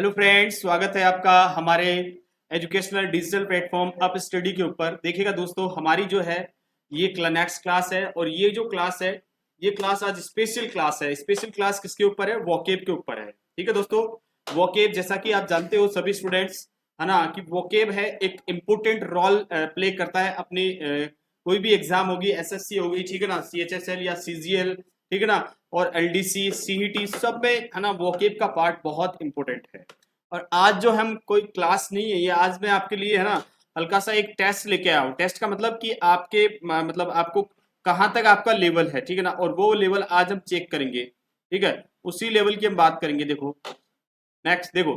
Hello friends, स्वागत है आपका हमारे educational digital platform up study के ऊपर। देखिएगा दोस्तों, हमारी जो है ये नेक्स्ट क्लास है और ये जो क्लास है ये क्लास आज स्पेशल क्लास है। स्पेशल क्लास किसके ऊपर है? वोकेब के ऊपर है। ठीक है दोस्तों, वोकेब जैसा कि आप जानते हो सभी स्टूडेंट्स, है ना, कि वोकेब है एक इम्पोर्टेंट रोल प्ले करता है अपनी कोई भी एग्जाम होगी, एसएससी होगी, ठीक है ना, सीएचएसएल या सीजीएल, ठीक है ना, और एलडीसी सीईटी सब में, है ना, वोकेब का पार्ट बहुत इंपॉर्टेंट है। और आज जो हम कोई क्लास नहीं है ये, आज मैं आपके लिए, है ना, हल्का सा एक टेस्ट लेके आया हूँ। टेस्ट का मतलब कि आपके मतलब आपको कहाँ तक आपका लेवल है, ठीक है ना, और वो लेवल आज हम चेक करेंगे। ठीक है, उसी लेवल की हम बात करेंगे। देखो नेक्स्ट, देखो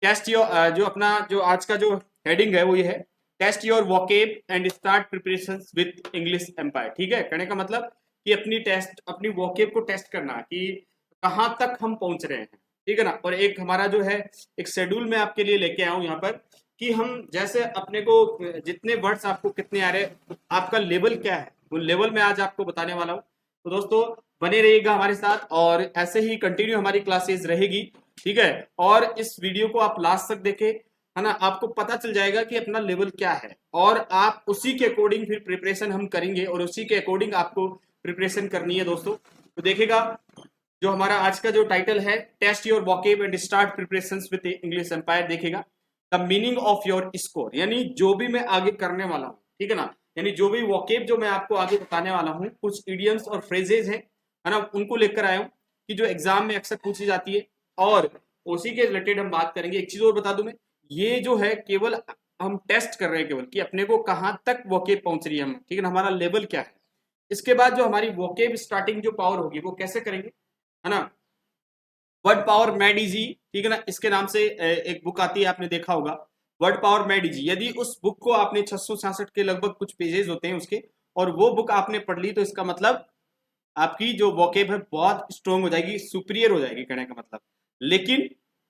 टेस्ट योर, जो अपना जो आज का जो हेडिंग है वो ये है, test your vocab and start preparation with English Empire. ठीक है, कहने का मतलब कि अपनी वोकेब को टेस्ट करना कि कहाँ तक हम पहुंच रहे हैं। ठीक है ना, और एक हमारा जो है एक शेड्यूल में आपके लिए लेके आया हूँ यहाँ पर कि हम जैसे अपने को जितने वर्ड्स आपको कितने आ रहे, आपका लेवल क्या है, वो लेवल में आज आपको बताने वाला हूँ। तो दोस्तों बने रहिएगा हमारे साथ और ऐसे ही कंटिन्यू हमारी क्लासेस रहेगी। ठीक है, और इस वीडियो को आप लास्ट तक देखें, है ना, आपको पता चल जाएगा कि अपना लेवल क्या है और आप उसी के अकॉर्डिंग फिर प्रिपरेशन हम करेंगे और उसी के अकॉर्डिंग आपको प्रिपरेशन करनी है दोस्तों। तो देखिएगा, जो हमारा आज का जो टाइटल है, test your vocab and start preparation with English Empire. देखिएगा, the meaning of your score, यानी जो भी मैं आगे करने वाला हूँ, ठीक है ना, यानी जो भी वोकेब जो मैं आपको आगे बताने वाला हूँ, कुछ इडियम्स और फ्रेजेज हैं, है ना, उनको लेकर आया हूँ कि जो एग्जाम में अक्सर पूछी जाती है और उसी के रिलेटेड हम बात करेंगे। एक चीज और बता दूं मैं, ये जो है केवल हम टेस्ट कर रहे हैं केवल कि अपने को कहां तक वोकेब पहुंच रही है हम, ठीक है ना, हमारा लेवल क्या है। इसके बाद जो हमारी वोकेब स्टार्टिंग जो पावर होगी वो कैसे करेंगे, है ना, वर्ड पावर मेड इजी, ठीक है ना, इसके नाम से एक बुक आती है, आपने देखा होगा, वर्ड पावर मेड इजी। यदि उस बुक को आपने 666 के लगभग कुछ पेजेस होते हैं उसके, और वो बुक आपने पढ़ ली, तो इसका मतलब आपकी जो वोकेब है बहुत स्ट्रोंग हो जाएगी, सुपीरियर हो जाएगी, कहने का मतलब। लेकिन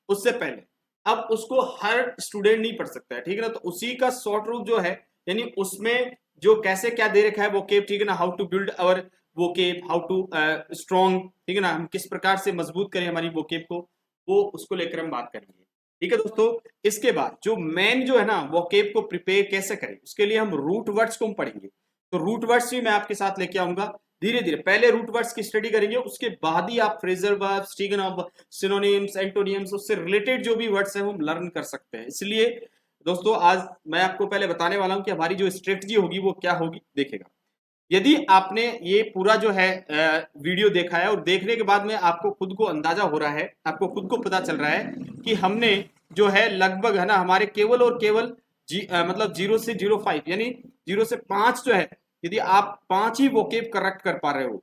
उससे पहले अब उसको हर स्टूडेंट नहीं पढ़ सकता है, ठीक है ना, तो उसी का शॉर्ट रूट जो है, यानी उसमें जो कैसे क्या दे रखा है वोकेब, ठीक है ना, how to build our vocab, how to strong, ठीक है ना, हम किस प्रकार से मजबूत करें हमारी वोकेब को, वो उसको लेकर हम बात करेंगे। ठीक है दोस्तों, इसके बाद जो मेन जो है ना वोकेब को प्रिपेयर कैसे करें, उसके लिए हम रूट वर्ड्स को हम पढ़ेंगे। तो रूट वर्ड्स भी मैं आपके साथ लेके आऊंगा धीरे धीरे। पहले रूट वर्ड्स की स्टडी करेंगे, उसके बाद ही आप फ्रेजल वर्ब्स, ठीक है ना, सिनोनिम्स, एंटोनियम्स, उससे रिलेटेड जो भी वर्ड्स हैं वो हम लर्न कर सकते हैं। इसलिए दोस्तों आज मैं आपको पहले बताने वाला हूं कि हमारी जो स्ट्रेटजी होगी वो क्या होगी। देखेगा, यदि आपने ये पूरा जो है वीडियो देखा है और देखने के बाद में आपको खुद को अंदाजा हो रहा है, आपको खुद को पता चल रहा है कि हमने जो है लगभग, है ना, हमारे केवल और केवल मतलब 0 से 05, यानी 0 से 5 जो है, यदि आप 5 ही वोकेब करेक्ट कर पा रहे हो,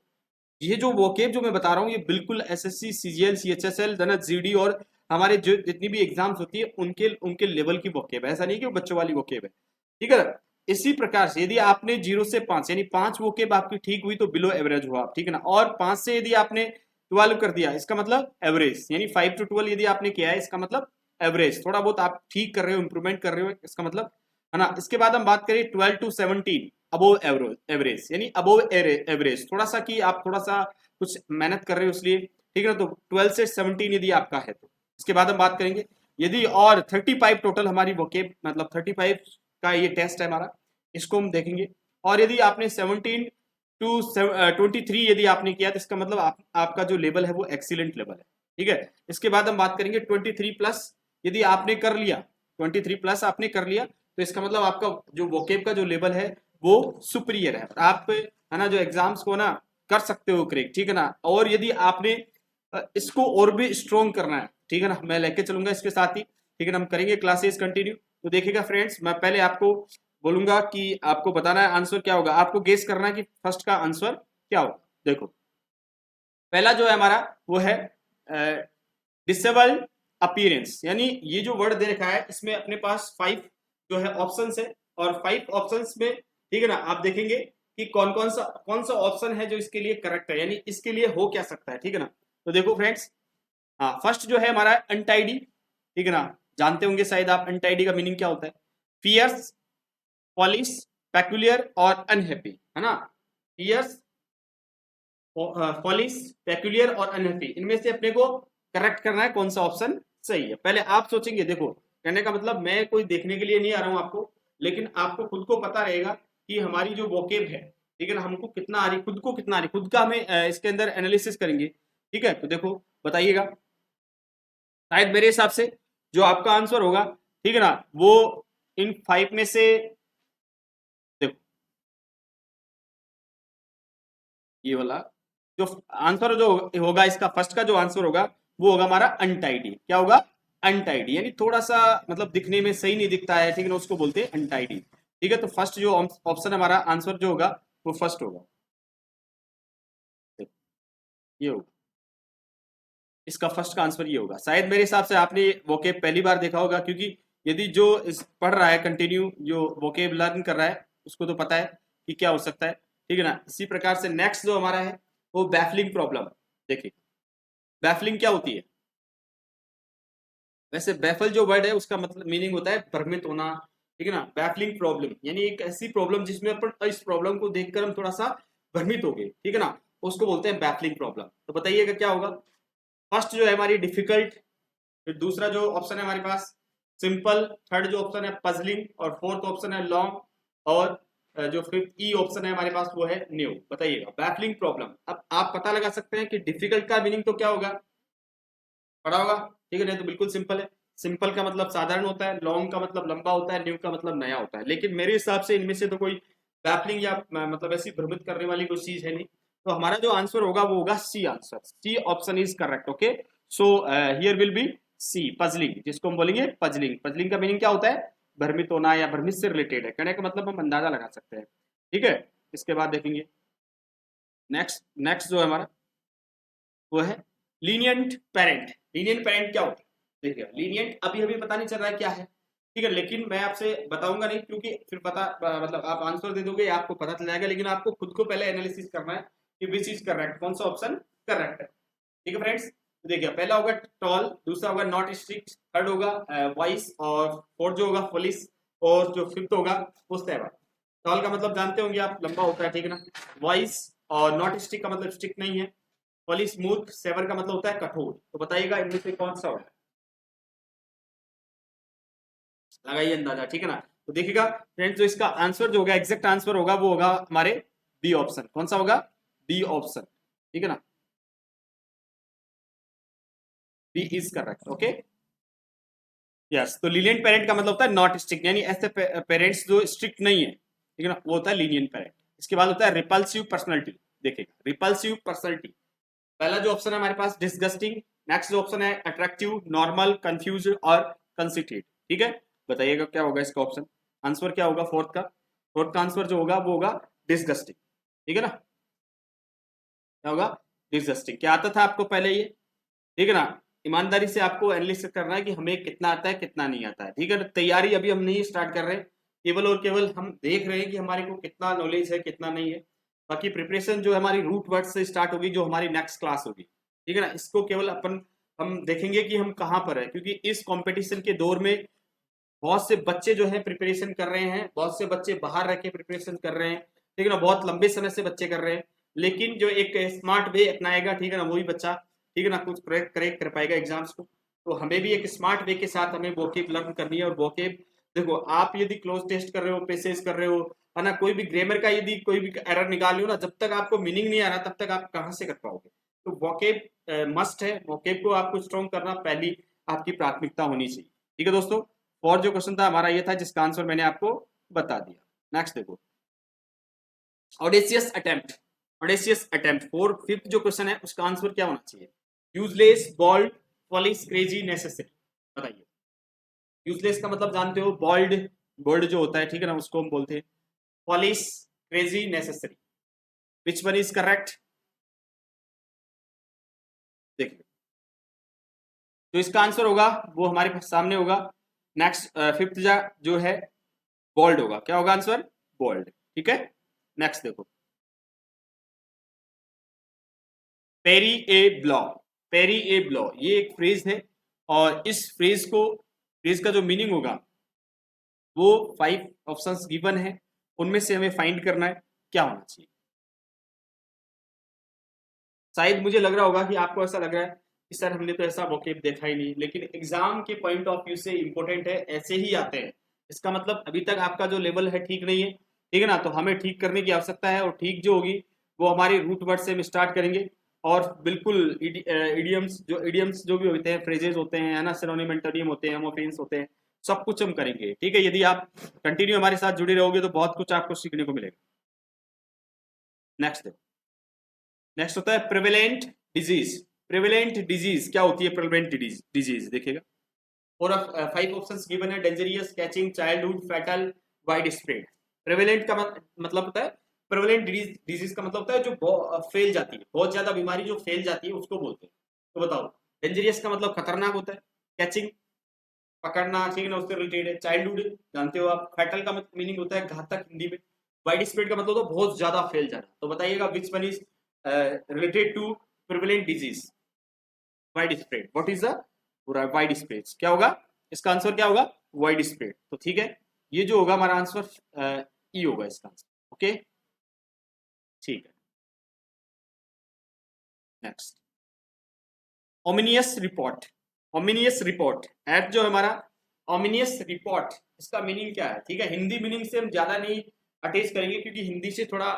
ये जो वोकेब जो मैं बता रहा हूँ ये बिल्कुल एसएससी सीजीएल सीएचएसएल जीडी और हमारे जो जितनी भी एग्जाम्स होती है उनके उनके लेवल की वोकेब है, ऐसा नहीं कि वो बच्चों वाली वोकेब है। ठीक है, इसी प्रकार से यदि आपने 0 से 5 यानी 5 वोकेब आपकी ठीक हुई तो बिलो एवरेज हुआ, ठीक है ना, और 5 से यदि आपने 12 कर दिया इसका मतलब एवरेज, यानी 5 to 12 यदि आपने किया है इसका मतलब एवरेज, थोड़ा बहुत आप ठीक कर रहे हो, इंप्रूवमेंट कर रहे हो, इसका मतलब, है ना। इसके बाद हम बात करें 12 to 17 अबोव एवरेज, यानी अबोव एवरेज, थोड़ा सा कि आप थोड़ा सा कुछ मेहनत कर रहे हो इसलिए, ठीक है ना, तो 12 से 17 यदि आपका है तो। इसके बाद हम बात करेंगे यदि और 35 टोटल हमारी वोकेब, मतलब 35 का ये टेस्ट है हमारा, इसको हम देखेंगे। और यदि आपने 17 to 23 यदि आपने किया तो इसका मतलब आपका जो लेवल है वो एक्सीलेंट लेवल है। ठीक है, इसके बाद हम बात करेंगे 23+ यदि आपने कर लिया, 23+ आपने कर लिया तो इसका मतलब आपका जो वोकेब का जो लेवल है वो सुपीरियर है, आप, है ना, जो एग्जाम्स को ना कर सकते हो क्रैक, ठीक है ना। और यदि आपने इसको और भी स्ट्रॉन्ग करना है, ठीक है ना, मैं लेके चलूंगा इसके साथ ही, ठीक है ना, हम करेंगे क्लासेस कंटिन्यू। तो देखिएगा फ्रेंड्स, मैं पहले आपको बोलूंगा कि आपको बताना है आंसर क्या होगा, आपको गेस करना है कि फर्स्ट का आंसर क्या होगा। देखो पहला जो है हमारा वो है डिसेबल अपीयरेंस, यानी ये जो वर्ड दे रखा है इसमें अपने पास 5 जो है ऑप्शंस है, और 5 ऑप्शंस में, ठीक है ना, आप देखेंगे कि कौन सा ऑप्शन है जो इसके लिए करेक्ट है, यानी इसके लिए हो क्या सकता है, ठीक है ना। तो देखो फ्रेंड्स, हाँ, फर्स्ट जो है हमारा अनटाइडी, ठीक है ना, जानते होंगे शायद आप अनटाइडी का मीनिंग क्या होता है, फियर्स, पॉलिश, पेक्यूलियर और अनहैप्पी, है ना, फियर्स, पॉलिश, पेक्यूलियर और अनहैप्पी, इनमें से अपने को करेक्ट करना है कौन सा ऑप्शन सही है। पहले आप सोचेंगे, देखो कहने का मतलब मैं कोई देखने के लिए नहीं आ रहा हूँ आपको, लेकिन आपको खुद को पता रहेगा कि हमारी जो वोकेब है, ठीक है ना, हमको कितना आ रही, खुद को कितना आ रही, खुद का हमें इसके अंदर एनालिसिस करेंगे। ठीक है, तो देखो बताइएगा, शायद मेरे हिसाब से जो आपका आंसर होगा, ठीक है ना, वो इन 5 में से, देखो ये वाला जो आंसर जो होगा, इसका फर्स्ट का जो आंसर होगा वो होगा हमारा अनटाइडी। क्या होगा? अनटाइडी, यानी थोड़ा सा मतलब दिखने में सही नहीं दिखता है, ठीक है ना, उसको बोलते हैं अनटाइडी। ठीक है, तो फर्स्ट जो ऑप्शन हमारा आंसर जो होगा वो फर्स्ट होगा, ये होगा इसका फर्स्ट का आंसर, ये होगा। शायद मेरे हिसाब से आपने वोकेब पहली बार देखा होगा, क्योंकि यदि जो इस पढ़ रहा है कंटिन्यू, जो वोकेब लर्न कर रहा है, उसको तो पता है कि क्या हो सकता है। ठीक है ना, इसी प्रकार से नेक्स्ट जो हमारा है वो बैफलिंग प्रॉब्लम। देखिए बैफलिंग क्या होती है? वैसे बैफल जो वर्ड है उसका मतलब मीनिंग होता है भ्रमित होना। ठीक है ना, बैफलिंग प्रॉब्लम यानी एक ऐसी प्रॉब्लम जिसमें अपन इस प्रॉब्लम को देखकर हम थोड़ा सा भ्रमित हो गए, ठीक है ना, उसको बोलते हैं बैफलिंग प्रॉब्लम। तो बताइएगा क्या होगा? फर्स्ट जो है हमारी डिफिकल्ट, फिर दूसरा जो ऑप्शन है हमारे पास सिंपल, थर्ड जो ऑप्शन है पजलिंग, और फोर्थ ऑप्शन है लॉन्ग, और जो फिफ्थ ई ऑप्शन है हमारे पास वो है न्यू। बताइएगा बैफलिंग प्रॉब्लम। अब आप पता लगा सकते हैं कि डिफिकल्ट का मीनिंग तो क्या होगा, पढ़ा होगा, ठीक है, नहीं तो बिल्कुल सिंपल है। सिंपल का मतलब साधारण होता है, लॉन्ग का मतलब लंबा होता है, न्यू का मतलब नया होता है। लेकिन मेरे हिसाब से इनमें से तो कोई बैफलिंग या मतलब ऐसी भ्रमित करने वाली कोई चीज है नहीं। तो हमारा जो आंसर होगा वो होगा C answer, C option is correct. Okay, so here will be C, puzzling, जिसको हम बोलेंगे पजलिंग। पजलिंग का मीनिंग क्या होता है? भ्रमित होना या भ्रमित से रिलेटेड है, कहने का मतलब हम अंदाजा लगा सकते हैं। ठीक है, इसके बाद देखेंगे नेक्स्ट। नेक्स्ट जो है हमारा वो है लीनियंट पेरेंट। लीनियंट पेरेंट क्या होता है? देखिए लीनियंट अभी अभी पता नहीं चल रहा है क्या है, ठीक है, लेकिन मैं आपसे बताऊंगा नहीं, क्योंकि फिर पता मतलब आप आंसर दे दोगे आपको पता चल जाएगा, लेकिन आपको खुद को पहले एनालिसिस करना है कि विच इज करेक्ट, कौन सा ऑप्शन करेक्ट है। ठीक है फ्रेंड्स, तो देखिए पहला होगा टॉल, दूसरा होगा नॉट स्ट्रिक्ट, थर्ड होगा वाइस, और फोर्थ जो होगा पुलिस, और जो फिफ्थ होगा वो सेवन। टॉल का मतलब जानते होंगे आप, लंबा होता है, ठीक है ना। वाइस और नॉट स्टिक का मतलब स्टिक नहीं है। पॉली स्मूथ, सेवर का मतलब होता है कठोर। तो बताइएगा इनमें से कौन सा होगा, लगाइए अंदाजा, ठीक है ना। तो देखिएगा फ्रेंड्स, जो इसका आंसर जो होगा, एग्जैक्ट आंसर होगा वो होगा हमारे बी ऑप्शन। कौन सा होगा? बी ऑप्शन, ठीक है ना, B is correct. Okay, yes. तो लीनियंट पेरेंट का मतलब होता है नॉट स्ट्रिक्ट, यानी ऐसे पेरेंट्स जो स्ट्रिक्ट नहीं है, ठीक है ना, वो होता है लीनियंट पेरेंट। इसके बाद होता है रिपल्सिव पर्सनैलिटी। देखिएगा रिपल्सिव पर्सनैलिटी, पहला जो ऑप्शन है हमारे पास डिस्गस्टिंग, नेक्स्ट जो ऑप्शन है अट्रैक्टिव, नॉर्मल, कंफ्यूज और कंसिटेड। ठीक है, बताइएगा क्या होगा इसका ऑप्शन, आंसर क्या होगा फोर्थ का? फोर्थ का आंसर जो होगा वो होगा डिस्गस्टिंग। ठीक है ना, क्या होगा? डिस्गस्टिंग। क्या आता था आपको पहले ये? ठीक है ना, ईमानदारी से आपको एनालिसिस करना है कि हमें कितना आता है कितना नहीं आता है। ठीक है, तैयारी अभी हम नहीं स्टार्ट कर रहे, केवल और केवल हम देख रहे हैं कि हमारे को कितना नॉलेज है कितना नहीं है। बाकी प्रिपरेशन जो हमारी रूट वर्ड से स्टार्ट होगी, जो हमारी नेक्स्ट क्लास होगी, ठीक है ना, इसको केवल अपन हम देखेंगे कि हम कहाँ पर है, क्योंकि इस कंपटीशन के दौर में बहुत से बच्चे जो है प्रिपरेशन कर रहे हैं, बहुत से बच्चे बाहर रह के प्रिपरेशन कर रहे हैं, ठीक है ना, बहुत लंबे समय से बच्चे कर रहे हैं। लेकिन जो एक स्मार्ट वे अपनाएगा, ठीक है ना, वही बच्चा, ठीक है ना, कुछ करेक्ट कर पाएगा एग्जाम्स को। तो हमें भी एक स्मार्ट वे के साथ हमें वोकेब लर्न करनी है। और वोकेब देखो, आप यदि क्लोज टेस्ट कर रहे हो, पेसेज कर रहे हो, है ना, कोई भी ग्रामर का यदि कोई भी एरर निकाल लो ना, जब तक आपको मीनिंग नहीं आ रहा तब तक आप कहाँ से कर पाओगे। तो वोकेब मस्ट है, वोकेब को आपको स्ट्रॉन्ग करना पहली आपकी प्राथमिकता होनी चाहिए। ठीक है दोस्तों, और जो क्वेश्चन था हमारा ये था, जिसका आंसर मैंने आपको बता दिया। नेक्स्ट देखो, audacious attempt. Audacious attempt four fifth जो क्वेश्चन है उसका आंसर क्या होना चाहिए? Useless, bold, follies, crazy, necessary. बताइए, यूजलेस का मतलब जानते हो, बॉल्ड, बोल्ड जो होता है, ठीक है ना, उसको हम बोलते हैं। Foley, crazy, necessary, which one is correct? देखिए, तो इसका आंसर होगा वो हमारे सामने होगा। नेक्स्ट फिफ्थ जो है बोल्ड होगा। क्या होगा आंसर? बोल्ड। ठीक है, नेक्स्ट देखो, पेरी ए ब्लॉ। पेरी ए ब्लॉ ये एक फ्रेज है, और इस फ्रेज का जो मीनिंग होगा वो 5 ऑप्शंस गिवन है, उनमें से हमें फाइंड करना है क्या होना चाहिए। शायद मुझे लग रहा होगा कि आपको ऐसा लग रहा है कि सर हमने तो ऐसा वोकेब देखा ही नहीं, लेकिन एग्जाम के पॉइंट ऑफ व्यू से इंपॉर्टेंट है, ऐसे ही आते हैं। इसका मतलब अभी तक आपका जो लेवल है ठीक नहीं है, ठीक है ना, तो हमें ठीक करने की आवश्यकता है, और ठीक जो होगी वो हमारी रूट वर्ड से हम स्टार्ट करेंगे, और बिल्कुल इडियम्स जो भी होते हैं, फ्रेजेस होते हैं, है ना, सिनोनिम एंटोनिम होते हैं, होमोफेन्स होते हैं, सब कुछ हम करेंगे, ठीक है। यदि आप कंटिन्यू हमारे साथ जुड़े रहोगे तो बहुत कुछ आपको सीखने को मिलेगा। नेक्स्ट नेक्स्ट होता है प्रेवेलेंट डिजीज। प्रेवेलेंट डिजीज क्या होती है? प्रेवेलेंट डिजीज देखिएगा, और 5 ऑप्शंस गिवन है, dangerous, catching, childhood, fatal, wide spread. Prevalent का मतलब होता है, प्रेवेलेंट डिजीज का मतलब होता है जो फैल जाती है, बहुत ज्यादा बीमारी जो फैल जाती है उसको बोलते हैं। तो बताओ, डेंजरियस का मतलब खतरनाक होता है, कैचिंग पकड़ना, ठीक है ना, उससे रिलेटेड है, चाइल्डहुड जानते हो आप, फैटल का मीनिंग होता है घातक हिंदी में, वाइड स्प्रेड का मतलब होता है बहुत ज्यादा फैल जाना। तो बताइएगा which one is related to prevalent disease? Wide spread. What is the wide spread? क्या होगा इसका आंसर? क्या होगा? Wide spread. तो ठीक है, ये जो होगा हमारा आंसर ई होगा इसका आंसर। ओके, ठीक है। Next, ओमिनियस report. ओमिनियस रिपोर्ट एट जो हमारा ओमिनियस रिपोर्ट, इसका मीनिंग क्या है? ठीक है, हिंदी मीनिंग से हम ज्यादा नहीं अटैच करेंगे, क्योंकि हिंदी से थोड़ा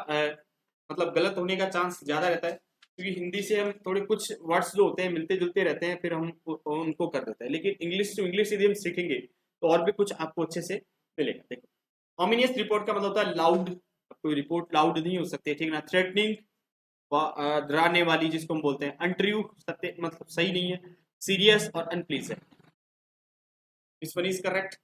मतलब गलत होने का चांस ज्यादा रहता है, क्योंकि हिंदी से हम थोड़े कुछ वर्ड्स जो होते हैं मिलते जुलते रहते हैं, फिर हम उनको कर देते हैं, लेकिन इंग्लिश टू इंग्लिश यदि हम सीखेंगे तो और भी कुछ आपको अच्छे से मिलेगा। देखो, ओमिनियस रिपोर्ट का मतलब होता है लाउड, कोई रिपोर्ट लाउड नहीं हो सकती, ठीक है ना, थ्रेटनिंग, डराने वाली जिसको हम बोलते हैं, अनट्रू सत्य मतलब सही नहीं है, सीरियस और unpleasant. This one is correct.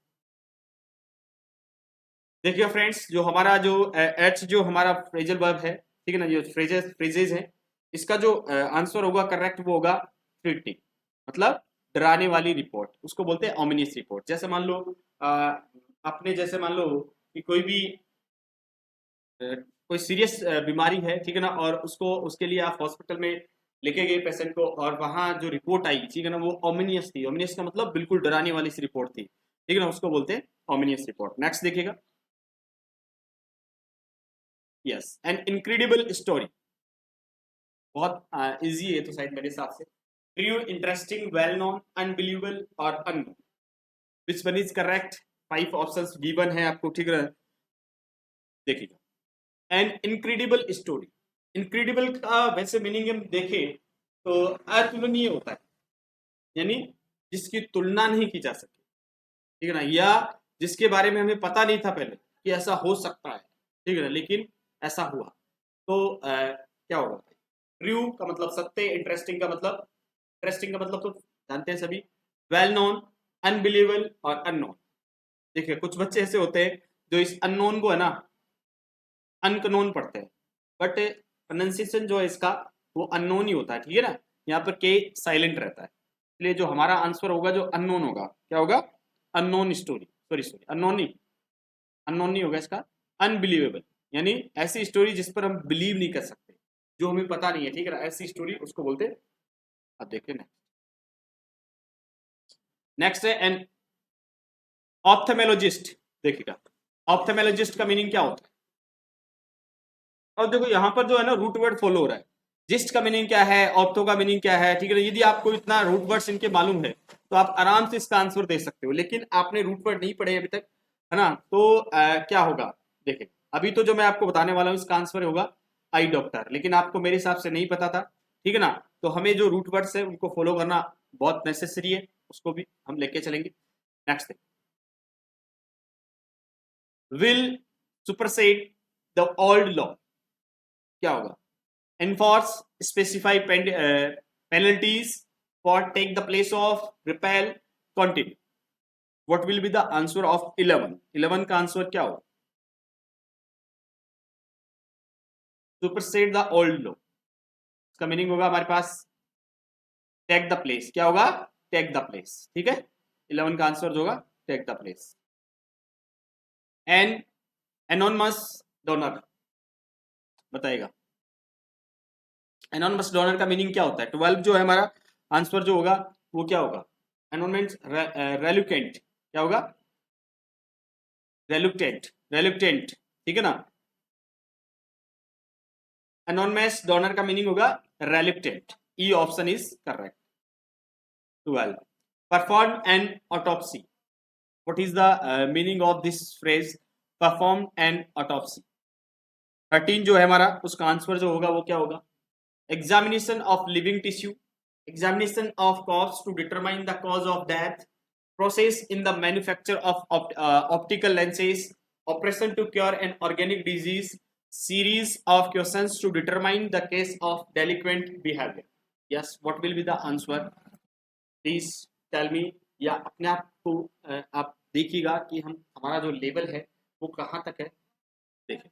देखिए फ्रेंड्स, जो हमारा जो एच जो हमारा फ्रेजल वर्ब है, ठीक है ना, जो फ्रेजेस है, इसका जो आंसर होगा करेक्ट वो होगा थ्रेटनिंग, मतलब डराने वाली रिपोर्ट, उसको बोलते हैं ओमिनियस रिपोर्ट। जैसे मान लो अपने जैसे मान लो कि कोई भी कोई सीरियस बीमारी है, ठीक है ना, और उसको उसके लिए आप हॉस्पिटल में लेके गए पेशेंट को, और वहां जो रिपोर्ट आई, ठीक है ना, वो ओमिनियस थी। ओमिनियस का मतलब बिल्कुल डराने वाली सी रिपोर्ट थी, ठीक है ना, उसको बोलते हैं ओमिनियस रिपोर्ट। नेक्स्ट देखिएगा, यस, एन इनक्रेडिबल स्टोरी, बहुत इजी है तो शायद मेरे हिसाब से, true, interesting, well known, unbelievable और unknown. Which one is correct? 5 options given है आपको, ठीक है, देखिएगा, एन इनक्रेडिबल स्टोरी। इनक्रेडिबल का वैसे मीनिंग हम देखें तो अतुलनीय होता है, यानी जिसकी तुलना नहीं की जा सकती, ठीक है ना, या जिसके बारे में हमें पता नहीं था पहले कि ऐसा हो सकता है, ठीक है ना, लेकिन ऐसा हुआ। तो क्या होगा? ट्रू का मतलब सत्य, इंटरेस्टिंग का मतलब तो जानते हैं सभी, वेल नोन, अनबिलीवेबल और अननोन। देखिए, कुछ बच्चे ऐसे होते हैं जो इस अननोन को है ना अनकनोन पढ़ते हैं, बट प्रोनाउंसिएशन जो है इसका वो अननोन ही होता है, ठीक है ना, यहाँ पर के साइलेंट रहता है, इसलिए जो हमारा आंसर होगा जो अननोन होगा, क्या होगा? अननोन स्टोरी, सॉरी अननोन नहीं होगा इसका, अनबिलीवेबल, यानी ऐसी स्टोरी जिस पर हम बिलीव नहीं कर सकते, जो हमें पता नहीं है, ठीक है ना, ऐसी स्टोरी उसको बोलते हैं। अब देखते हैं नेक्स्ट है एन ऑप्थेमोलॉजिस्ट। देखिएगा, ऑप्थेमोलॉजिस्ट का मीनिंग क्या होता है? और देखो यहाँ पर जो है ना रूट वर्ड फॉलो हो रहा है, जिस्ट का मीनिंग क्या है, ऑप्थो का मीनिंग क्या है, ठीक है ना, यदि आपको इतना रूट वर्ड्स इनके मालूम है तो आप आराम से इसका आंसर दे सकते हो, लेकिन आपने रूट वर्ड नहीं पढ़े अभी तक, है ना, तो क्या होगा? देखिए, अभी तो जो मैं आपको बताने वाला हूँ इसका आंसर होगा आई डॉक्टर, लेकिन आपको मेरे हिसाब से नहीं पता था, ठीक है ना, तो हमें जो रूट वर्ड्स है उनको फॉलो करना बहुत नेसेसरी है, उसको भी हम लेके चलेंगे। Next, will supersede the old law, क्या होगा? enforce, specify penalties, for take the place of, repel, continue. What will be the answer of 11? 11 का आंसर क्या होगा? सुपरसेड द ओल्ड लॉ, इसका मीनिंग होगा हमारे पास टेक द प्लेस, क्या होगा? टेक द प्लेस, ठीक है, 11 का आंसर जो होगा take the place. An anonymous donor बताएगा, एनोनमस डोनर का मीनिंग क्या होता है? 12 जो है हमारा आंसर जो होगा वो क्या होगा? एनोनमेंट रेलुकेंट, क्या होगा? रेलुक्टेंट, ठीक है ना, एनोनमस डोनर का मीनिंग होगा reluctant. E option is correct. 12. Perform an autopsy. What is the meaning of this phrase? Perform an autopsy. 13 जो है हमारा, उसका आंसर जो होगा वो क्या होगा? Examination of living tissue, examination of corpse to determine the cause of death, process in the manufacture of optical lenses, operation to cure an organic disease, series of questions to determine the case of delinquent behavior. Yes, what will be the answer? Please tell me. या अपने आप को आप देखिएगा कि हमारा जो level है वो कहाँ तक है, देखें।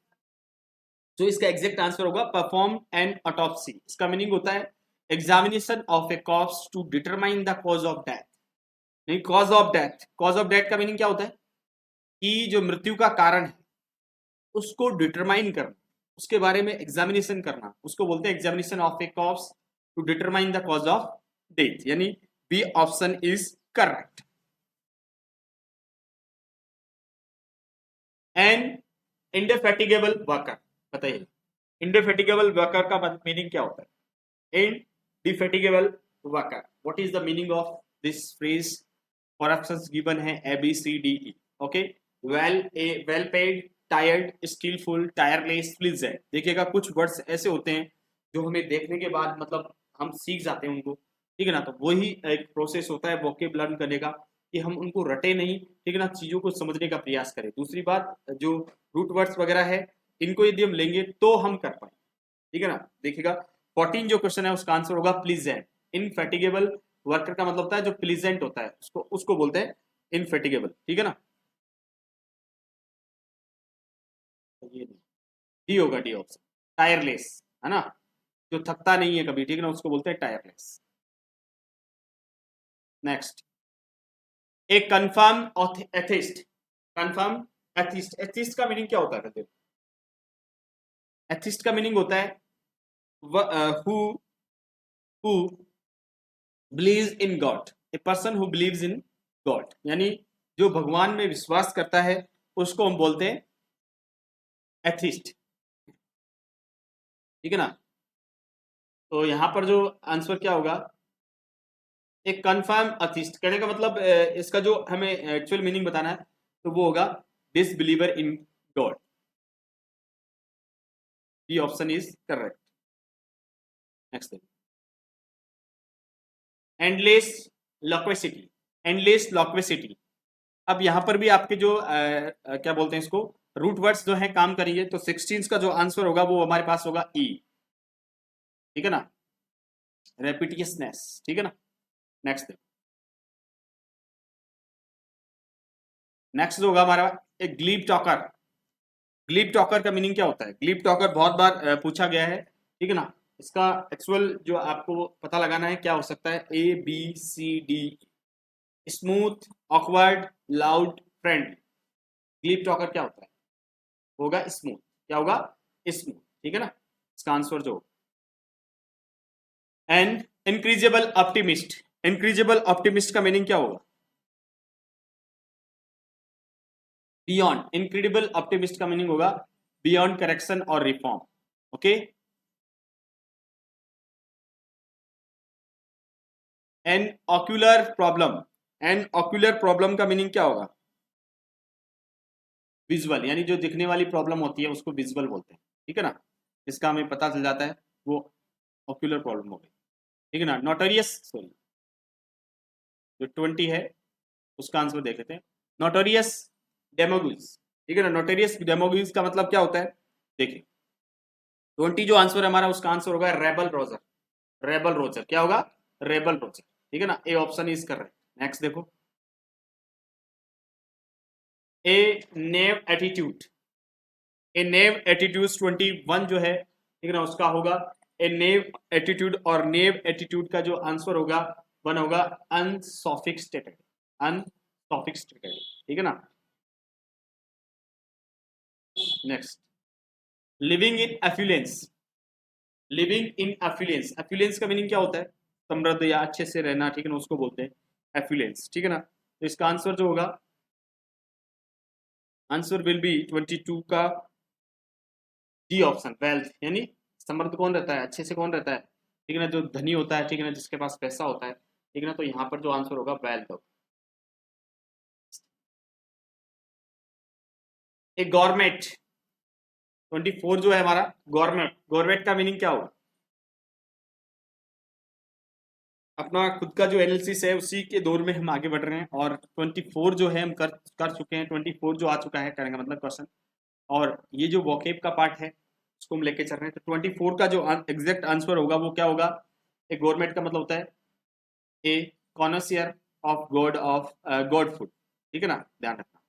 तो इसका एग्जैक्ट आंसर होगा परफॉर्म एन ऑटोप्सी। इसका मीनिंग होता है examination of a corpse to determine the cause of death. नहीं, cause of death, cause of death का मीनिंग क्या होता है कि जो मृत्यु का कारण है उसको डिटरमाइन करना, उसके बारे में एग्जामिनेशन करना, उसको बोलते हैं examination of a corpse to determine the cause of death. यानी B option is correct. An indefatigable worker, बताइए इंडेफेटिगेबल वर्कर का मीनिंग क्या होता है? Indefatigable worker, what is the meaning of this phrase? और ऑप्शंस गिवन है A B C D E. Okay, well paid, tired, skillful, tireless, pleasant. देखिएगा कुछ words ऐसे होते हैं जो हमें देखने के बाद मतलब हम सीख जाते हैं उनको, ठीक है ना। तो वही एक प्रोसेस होता है वोकेब लर्न करने का कि हम उनको रटे नहीं, ठीक है ना, चीजों को समझने का प्रयास करें। दूसरी बात, जो रूट वर्ड्स वगैरह है इनको यदि हम लेंगे तो हम कर पाए, ठीक है ना। देखिएगा 14 जो क्वेश्चन है उसका आंसर होगा प्लीजेंट। इनफेटिगेबल वर्कर का मतलब होता है जो प्लीजेंट होता है, उसको बोलते हैं इनफेटिगेबल, ठीक है ना। डी होगा, डी ऑप्शन, टायरलेस, है ना, जो थकता नहीं है कभी, ठीक है ना, उसको बोलते हैं tireless. Next, a confirm atheist. Confirm atheist, atheist का मीनिंग क्या होता है? एथिस्ट का मीनिंग होता है who believes in God, a person who believes in God, यानी जो भगवान में विश्वास करता है उसको हम बोलते हैं एथिस्ट, ठीक है ना। तो यहां पर जो आंसर क्या होगा, एक कंफर्म एथिस्ट कहने का मतलब इसका जो हमें एक्चुअल मीनिंग बताना है तो वो होगा disbeliever in God. B option is correct. Next, endless loquacity, endless loquacity. अब यहां पर भी आपके जो क्या बोलते हैं इसको, रूट वर्ड्स जो है काम करेंगे। तो 16 का जो आंसर होगा वो हमारे पास होगा ई, ठीक है ना, रेपिटियसनेस, ठीक है ना। नेक्स्ट, नेक्स्ट होगा हमारा एक ग्लीप टॉकर। ग्लीप टॉकर का मीनिंग क्या होता है? ग्लीप टॉकर बहुत बार पूछा गया है, ठीक है ना। इसका एक्चुअल जो आपको पता लगाना है क्या हो सकता है, A B C D. Smooth, awkward, loud, friendly. Glib talker क्या होता है? होगा स्मूथ। क्या होगा? स्मूथ, ठीक है ना। इसका आंसर जो and incorrigible optimist. Incorrigible optimist का मीनिंग क्या होगा? बियॉन्ड। इनक्रेडिबल ऑप्टिमिस्ट का मीनिंग होगा बियॉन्ड करेक्शन और reform. Okay, an ocular problem. An ocular problem का मीनिंग क्या होगा? विजुअल, यानी जो दिखने वाली प्रॉब्लम होती है उसको विजुअल बोलते हैं, ठीक है ना। इसका हमें पता चल जाता है वो ऑक्यूलर प्रॉब्लम हो गई, ठीक है ना। नोटोरियस, सॉरी, जो 20 है उसका आंसर देख लेते हैं। नोटोरियस डेमोगुज, ठीक है ना। नोटोरियस डेमोगुज का मतलब क्या होता है? देखिए 20 जो आंसर है हमारा उसका आंसर होगा रेबल रोजर। रेबल रोजर क्या होगा? रेबल रोजर, ठीक है ना। A option is correct. Next देखो, ए नेव एटीट्यूड। ए नेव एटीट्यूड 21 जो है, ठीक है ना, उसका होगा ए नेव एटीट्यूड। और नेव एटीट्यूड का जो आंसर होगा वन होगा अनसोफिस्टिकेटेड। अनसोफिस्टिकेटेड, ठीक है ना। Next, living in affluence. Living in affluence. Affluence का मीनिंग क्या होता है? समृद्ध या अच्छे से रहना, ठीक है ना, उसको बोलते हैं एफ्लुएंस, ठीक है ना। तो इसका आंसर जो होगा, आंसर विल बी 22 का डी ऑप्शन, वेल्थ। यानी समृद्ध कौन रहता है? अच्छे से कौन रहता है? ठीक है ना, जो धनी होता है, ठीक है ना, जिसके पास पैसा होता है ठीक है ना। तो यहाँ पर जो आंसर होगा वेल्थ होगा। एक गवर्नमेंट 24 जो है हमारा, गवर्नमेंट, गवर्नमेंट का मीनिंग क्या होगा? अपना खुद का जो एनालिसिस है उसी के दौर में हम आगे बढ़ रहे हैं, और 24 जो है हम कर चुके हैं, 24 जो आ चुका है करने का मतलब क्वेश्चन, और ये जो वोकेब का पार्ट है उसको हम लेके चल रहे हैं। तो 24 का जो एग्जैक्ट आंसर होगा वो क्या होगा? एक गवर्नमेंट का मतलब होता है ए कॉनसियर ऑफ गॉड फूड, ठीक है ना, ध्यान रखना।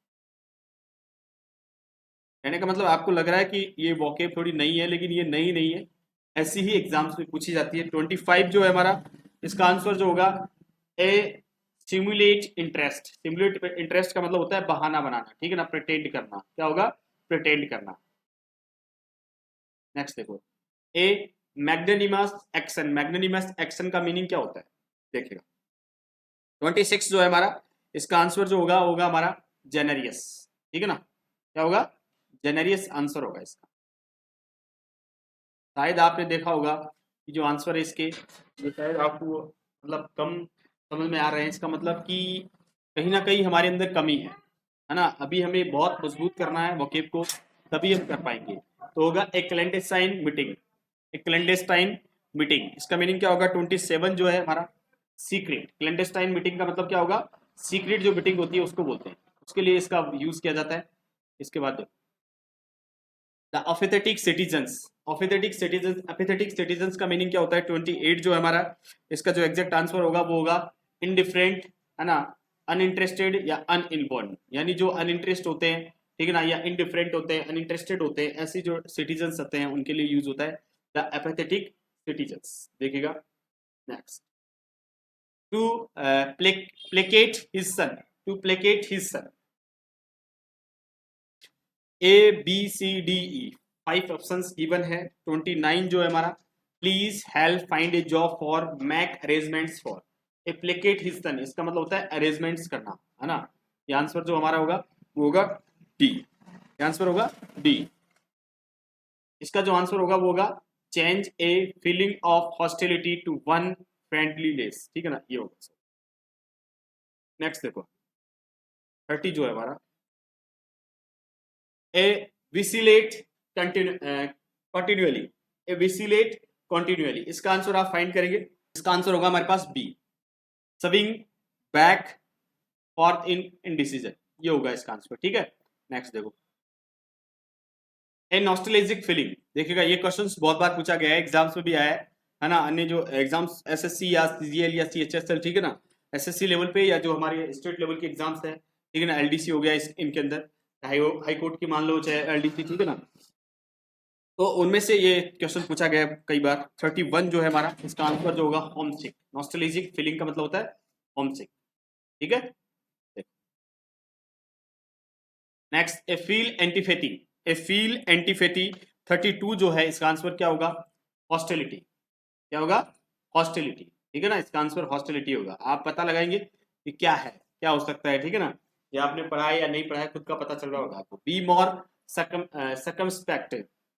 कहने का मतलब आपको लग रहा है कि ये वोकेब थोड़ी नई है, लेकिन ये नई नहीं है, ऐसी ही एग्जाम्स में पूछी जाती है। 25 जो है हमारा, इसका आंसर जो होगा ए सिमुलेट इंटरेस्ट। सिमुलेट इंटरेस्ट का मतलब होता है बहाना बनाना, ठीक है ना, प्रिटेंड करना। क्या होगा? प्रिटेंड करना। नेक्स्ट देखो, ए मैग्नेनिमस एक्शन। मैग्नेनिमस एक्शन का मीनिंग क्या होता है देखिएगा। 26 जो है हमारा, इसका आंसर जो होगा होगा हमारा जेनेरियस, ठीक है ना। क्या होगा? जेनेरियस आंसर होगा इसका। शायद आपने देखा होगा कि जो आंसर है इसके, ये शायद आपको मतलब कम समझ में आ रहे हैं। इसका मतलब कि कहीं ना कहीं हमारे अंदर कमी है ना। अभी हमें बहुत मजबूत करना है वोकेब को, तभी हम कर पाएंगे। तो होगा एक क्लैंडेस्टाइन मीटिंग। एक क्लैंडेस्टाइन मीटिंग, इसका मीनिंग क्या होगा? 27 जो है हमारा सीक्रेट। क्लैंडेस्टाइन मीटिंग का मतलब क्या होगा? सीक्रेट जो मीटिंग होती है उसको बोलते हैं, उसके लिए इसका यूज किया जाता है। इसके बाद द अपेथेटिक सिटीजन्स। अपेथेटिक सिटीजन्स का मीनिंग क्या होता है? 28 जो है हमारा, इसका जो एग्जैक्ट आंसर होगा वो होगा इनडिफरेंट, है ना, अनइंटरेस्टेड या अनइन्फॉर्म्ड। यानी जो अनइंटरेस्ट होते हैं, ठीक है ना, या इनडिफरेंट होते हैं, अनइंटरेस्टेड होते हैं, ऐसी जो सिटीजन्स होते हैं उनके लिए यूज होता है द एपेथेटिक सिटीजन्स। देखिएगा next, to placate his son. To placate his son, A B C D E, 5 options given है। 29 जो है हमारा, please help find a job for make arrangements for a placate his son. इसका मतलब होता है arrangements करना, है ना। ये आंसर जो हमारा होगा वो होगा डी। ये आंसर होगा डी। इसका जो आंसर होगा वो होगा change a feeling of hostility to one friendliness, ठीक है ना, ये होगा। नेक्स्ट देखो 30 जो है हमारा, ए विसिलेट कंटिन्यूअली। ए विसिलेट कंटिन्यूअली, इसका आंसर आप फाइंड करेंगे। इसका आंसर होगा हमारे पास बी, स्विंग बैक फॉर्थ इन इंडिसीजन, ये होगा इसका आंसर, ठीक है। नेक्स्ट देखो, ए नॉस्टैल्जिक फीलिंग। देखिएगा ये क्वेश्चंस बहुत बार पूछा गया है, एग्जाम्स में भी आया है ना। अन्य जो एग्जाम्स एसएससी या सीजीएल या सीएचएसएल, ठीक है ना, एसएससी लेवल पे या जो हमारे स्टेट लेवल के एग्जाम्स है, ठीक है ना, एलडीसी हो गया इनके अंदर, हाई कोर्ट की मान लो चाहे एलडीसी, ठीक है ना, तो उनमें से ये क्वेश्चन पूछा गया कई बार। 31 जो है हमारा, इसका आंसर जो होगा होम सिक। नॉस्टैल्जिक फीलिंग का मतलब होता है होम सिक, ठीक है। नेक्स्ट, ए फील एंटीफेटी। ए फील एंटीफेटी 32 जो है, इसका आंसर क्या होगा? हॉस्टिलिटी। क्या होगा? हॉस्टिलिटी, ठीक है ना, इसका आंसर हॉस्टिलिटी होगा। आप पता लगाएंगे कि क्या है, क्या हो सकता है, ठीक है ना। ये आपने पढ़ा है या नहीं पढ़ा है खुद का पता चल रहा होगा आपको। Be more circumspect,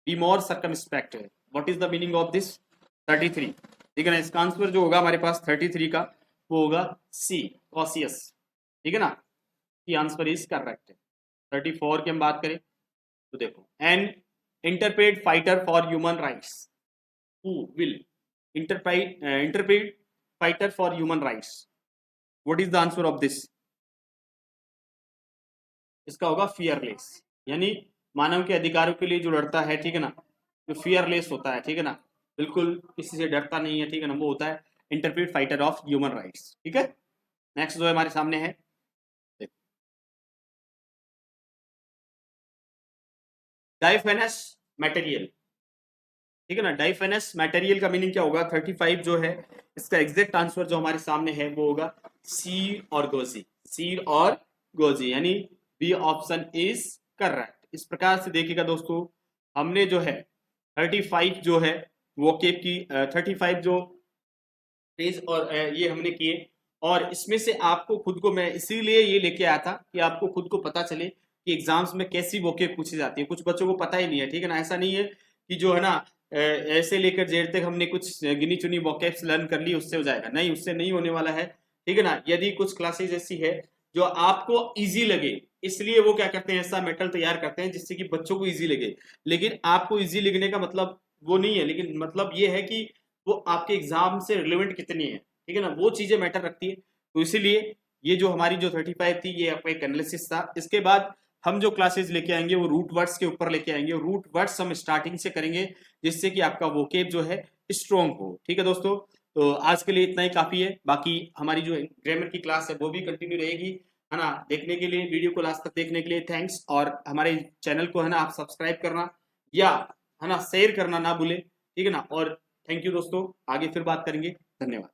be more circumspect, what is the meaning of this? 33, ठीक है ना। इसका आंसर जो होगा हमारे पास 33 का वो होगा सी, कॉशियस, ठीक है ना। की आंसर इज करेक्ट। 34 की हम बात करें तो देखो, an intrepid fighter for human rights, who will intrepid fighter for human rights, what is the answer of this? इसका होगा फियरलेस, यानी मानव के अधिकारों के लिए जो लड़ता है, ठीक है ना, जो फियरलेस होता है, ठीक है ना, बिल्कुल किसी से डरता नहीं है, ठीक है ना, वो होता है interpret fighter of human rights, ठीक है। नेक्स्ट जो हमारे सामने है, डाइफेनस मटेरियल, ठीक है ना। डाइफेनस मटेरियल का मीनिंग क्या होगा? 35 जो है, इसका एग्जैक्ट आंसर जो हमारे सामने है वो होगा सीर और गोजी। सीर और गोजी, यानी बी ऑप्शन इज करेक्ट। इस प्रकार से देखिएगा दोस्तों, हमने जो है 35 जो है वो केप की 35 जो पेज और ये हमने किए, और इसमें से आपको खुद को, मैं इसीलिए ये लेके आया था कि आपको खुद को पता चले कि एग्जाम्स में कैसी वोकेब पूछी जाती है। कुछ बच्चों को पता ही नहीं है, ठीक है ना। ऐसा नहीं है कि जो है ना ऐसे लेकर जेड तक हमने कुछ गिनी चुनी वोकैब्स लर्न कर ली उससे हो जाएगा, नहीं, उससे नहीं होने वाला है, ठीक है ना। यदि कुछ क्लासेस ऐसी है जो आपको इजी लगे, इसलिए वो क्या करते हैं, ऐसा मेटल तैयार करते हैं जिससे कि बच्चों को इजी लगे, लेकिन आपको इजी लगने का मतलब वो नहीं है, लेकिन मतलब ये है कि वो आपके एग्जाम से रिलेवेंट कितनी है, ठीक है ना, वो चीजें मैटर रखती है। तो इसीलिए ये जो हमारी जो 35 थी ये आपका एक एनालिसिस था। इसके बाद हम जो क्लासेस लेके आएंगे वो रूट वर्ड्स के ऊपर लेके आएंगे, रूट वर्ड्स हम स्टार्टिंग से करेंगे जिससे कि आपका वोकेब जो है स्ट्रॉन्ग हो, ठीक है दोस्तों। तो आज के लिए इतना ही काफी है, बाकी हमारी जो ग्रामर की क्लास है वो भी कंटिन्यू रहेगी, है ना। देखने के लिए, वीडियो को लास्ट तक देखने के लिए थैंक्स, और हमारे चैनल को है ना आप सब्सक्राइब करना या है ना शेयर करना ना भूले, ठीक है ना। और थैंक यू दोस्तों, आगे फिर बात करेंगे, धन्यवाद।